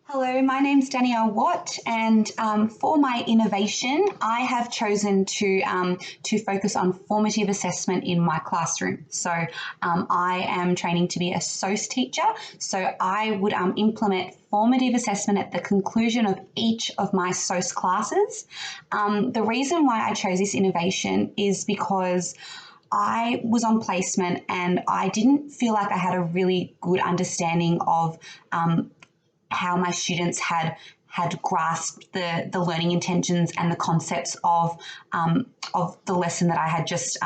Hello, my name's Danielle Watt, and for my innovation, I have chosen to focus on formative assessment in my classroom. So I am training to be a SOS teacher, so I would implement formative assessment at the conclusion of each of my SOS classes. The reason why I chose this innovation is because I was on placement and I didn't feel like I had a really good understanding of how my students had grasped the learning intentions and the concepts of the lesson that I had just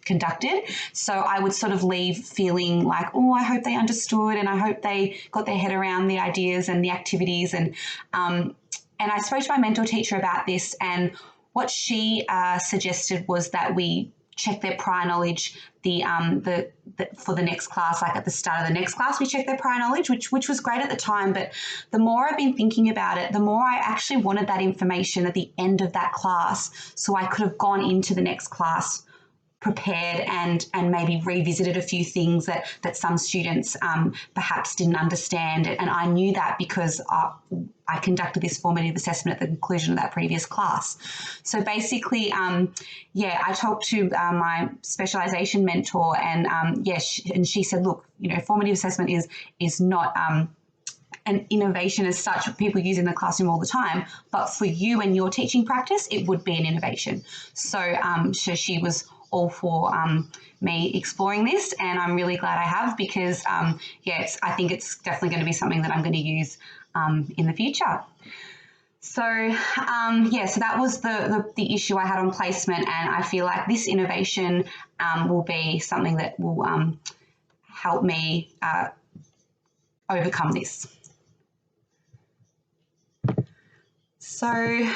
conducted. So I would sort of leave feeling like, oh, I hope they understood and I hope they got their head around the ideas and the activities. And I spoke to my mentor teacher about this, and what she suggested was that we check their prior knowledge for the next class, like at the start of the next class, we check their prior knowledge, which was great at the time. But the more I've been thinking about it, the more I actually wanted that information at the end of that class, so I could have gone into the next class prepared and maybe revisited a few things that some students perhaps didn't understand. And I knew that because I conducted this formative assessment at the conclusion of that previous class. So basically, I talked to my specialisation mentor, and and she said, look, formative assessment is not an innovation as such people use in the classroom all the time, but for you and your teaching practice, it would be an innovation. So she was all for me exploring this, and I'm really glad I have, because I think it's definitely going to be something that I'm going to use in the future. So so that was the issue I had on placement, and I feel like this innovation will be something that will help me overcome this. So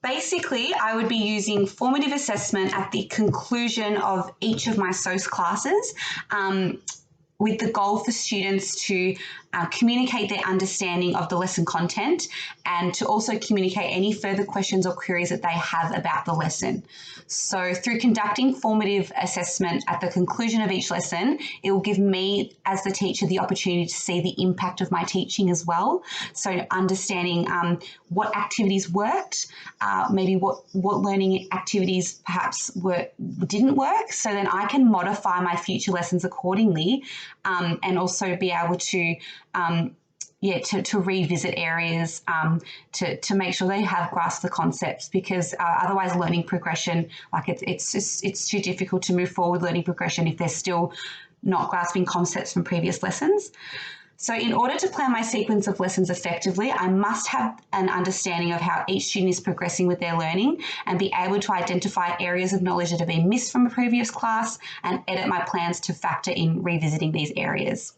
basically, I would be using formative assessment at the conclusion of each of my SOS classes, with the goal for students to communicate their understanding of the lesson content, and to also communicate any further questions or queries that they have about the lesson. So through conducting formative assessment at the conclusion of each lesson, it will give me as the teacher the opportunity to see the impact of my teaching as well. So understanding what activities worked, maybe what learning activities perhaps didn't work, so then I can modify my future lessons accordingly, and also be able to revisit areas to make sure they have grasped the concepts, because otherwise learning progression, like it's too difficult to move forward learning progression if they're still not grasping concepts from previous lessons. So in order to plan my sequence of lessons effectively, I must have an understanding of how each student is progressing with their learning, and be able to identify areas of knowledge that have been missed from a previous class, and edit my plans to factor in revisiting these areas.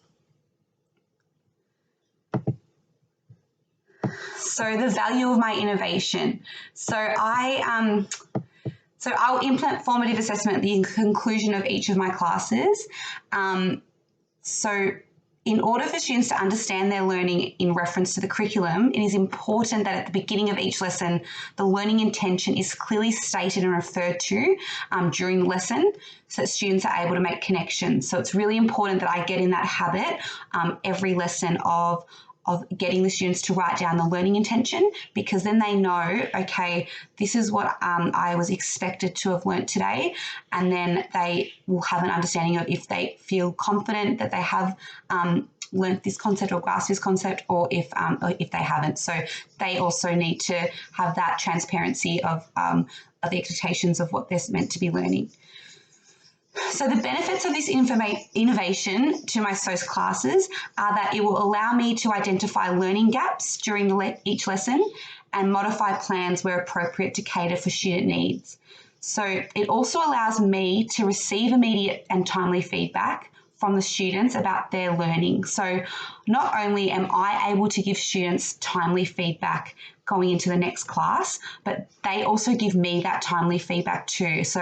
So the value of my innovation. So I'll implement formative assessment at the conclusion of each of my classes. So in order for students to understand their learning in reference to the curriculum, it is important that at the beginning of each lesson, the learning intention is clearly stated and referred to during the lesson, so that students are able to make connections. So it's really important that I get in that habit every lesson of getting the students to write down the learning intention, because then they know, okay, this is what I was expected to have learnt today, and then they will have an understanding of if they feel confident that they have learnt this concept or grasped this concept, or if they haven't. So they also need to have that transparency of the expectations of what they're meant to be learning. So the benefits of this innovation to my SOS classes are that it will allow me to identify learning gaps during each lesson, and modify plans where appropriate to cater for student needs. So it also allows me to receive immediate and timely feedback from the students about their learning. So not only am I able to give students timely feedback going into the next class, but they also give me that timely feedback too. So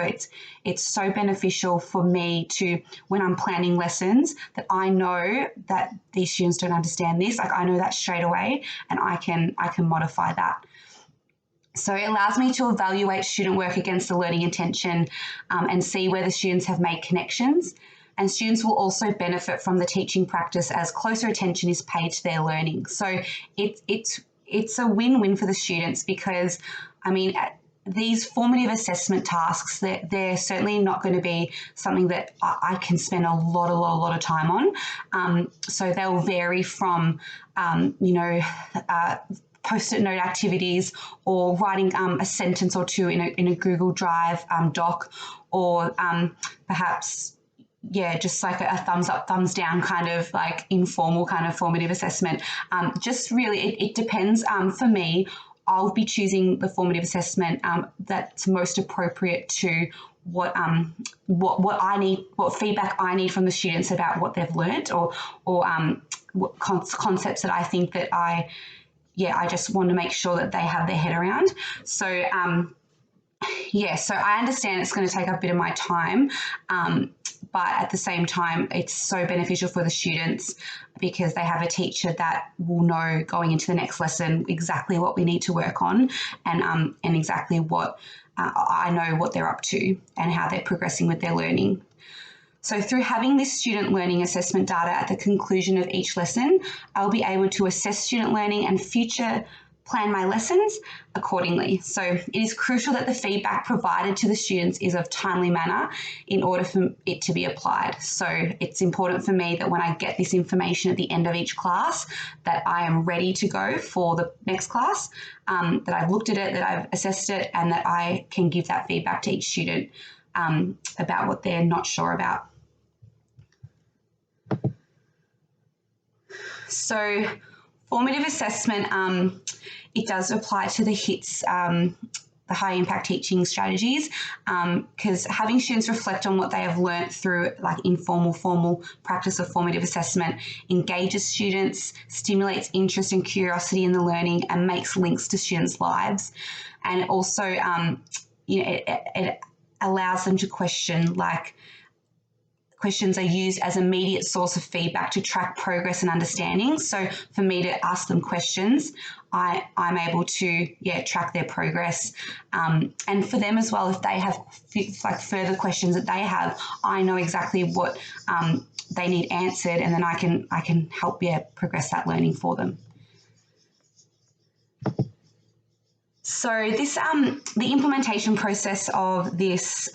it's so beneficial for me to, when I'm planning lessons, that I know that these students don't understand this. Like, I know that straight away, and I can modify that. So it allows me to evaluate student work against the learning intention, and see where the students have made connections. And students will also benefit from the teaching practice as closer attention is paid to their learning. So it's a win-win for the students because, I mean, these formative assessment tasks, they're certainly not going to be something that I can spend a lot of time on. So they'll vary from, post-it note activities or writing a sentence or two in a Google Drive doc, or perhaps just like a thumbs up, thumbs down kind of like informal kind of formative assessment. Just really, it depends. For me, I'll be choosing the formative assessment that's most appropriate to what I need, what feedback I need from the students about what they've learnt, or what concepts that I think that I just want to make sure that they have their head around. So so I understand it's going to take a bit of my time, but at the same time, it's so beneficial for the students because they have a teacher that will know going into the next lesson exactly what we need to work on, and exactly what I know what they're up to and how they're progressing with their learning. So through having this student learning assessment data at the conclusion of each lesson, I'll be able to assess student learning and future plan my lessons accordingly. So it is crucial that the feedback provided to the students is of timely manner in order for it to be applied. So it's important for me that when I get this information at the end of each class, that I am ready to go for the next class, that I've looked at it, that I've assessed it, and that I can give that feedback to each student about what they're not sure about. So formative assessment, it does apply to the HITS, the high impact teaching strategies, because having students reflect on what they have learnt through like informal, formal practice of formative assessment engages students, stimulates interest and curiosity in the learning, and makes links to students' lives. And it also, it allows them to question, like, questions are used as immediate source of feedback to track progress and understanding. So for me to ask them questions, I'm able to track their progress. And for them as well, if they have like further questions that they have, I know exactly what they need answered, and then I can help progress that learning for them. So this, the implementation process of this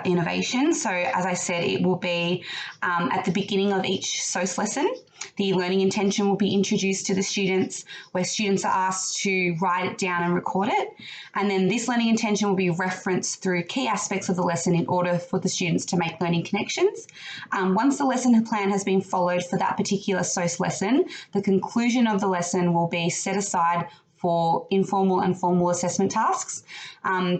innovation, so as I said, it will be at the beginning of each SOS lesson. The learning intention will be introduced to the students, where students are asked to write it down and record it. And then this learning intention will be referenced through key aspects of the lesson in order for the students to make learning connections. Once the lesson plan has been followed for that particular SOS lesson, the conclusion of the lesson will be set aside for informal and formal assessment tasks.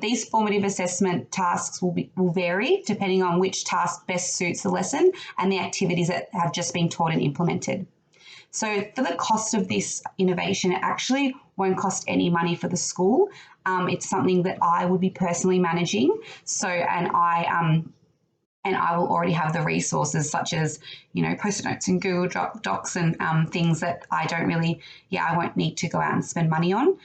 These formative assessment tasks will vary depending on which task best suits the lesson and the activities that have just been taught and implemented. So for the cost of this innovation, it actually won't cost any money for the school. It's something that I would be personally managing. So, and I will already have the resources such as, Post-it notes and Google Docs and things that I don't really, I won't need to go out and spend money on.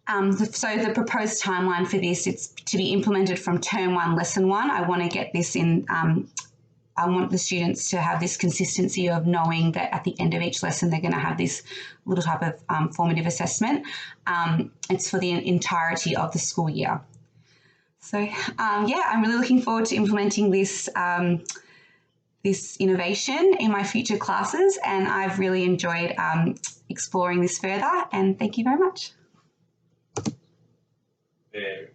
So the proposed timeline for this, it's to be implemented from term 1, lesson 1. I want to get this in, I want the students to have this consistency of knowing that at the end of each lesson, they're going to have this little type of formative assessment. It's for the entirety of the school year. So I'm really looking forward to implementing this this innovation in my future classes, and I've really enjoyed exploring this further, and thank you very much. Very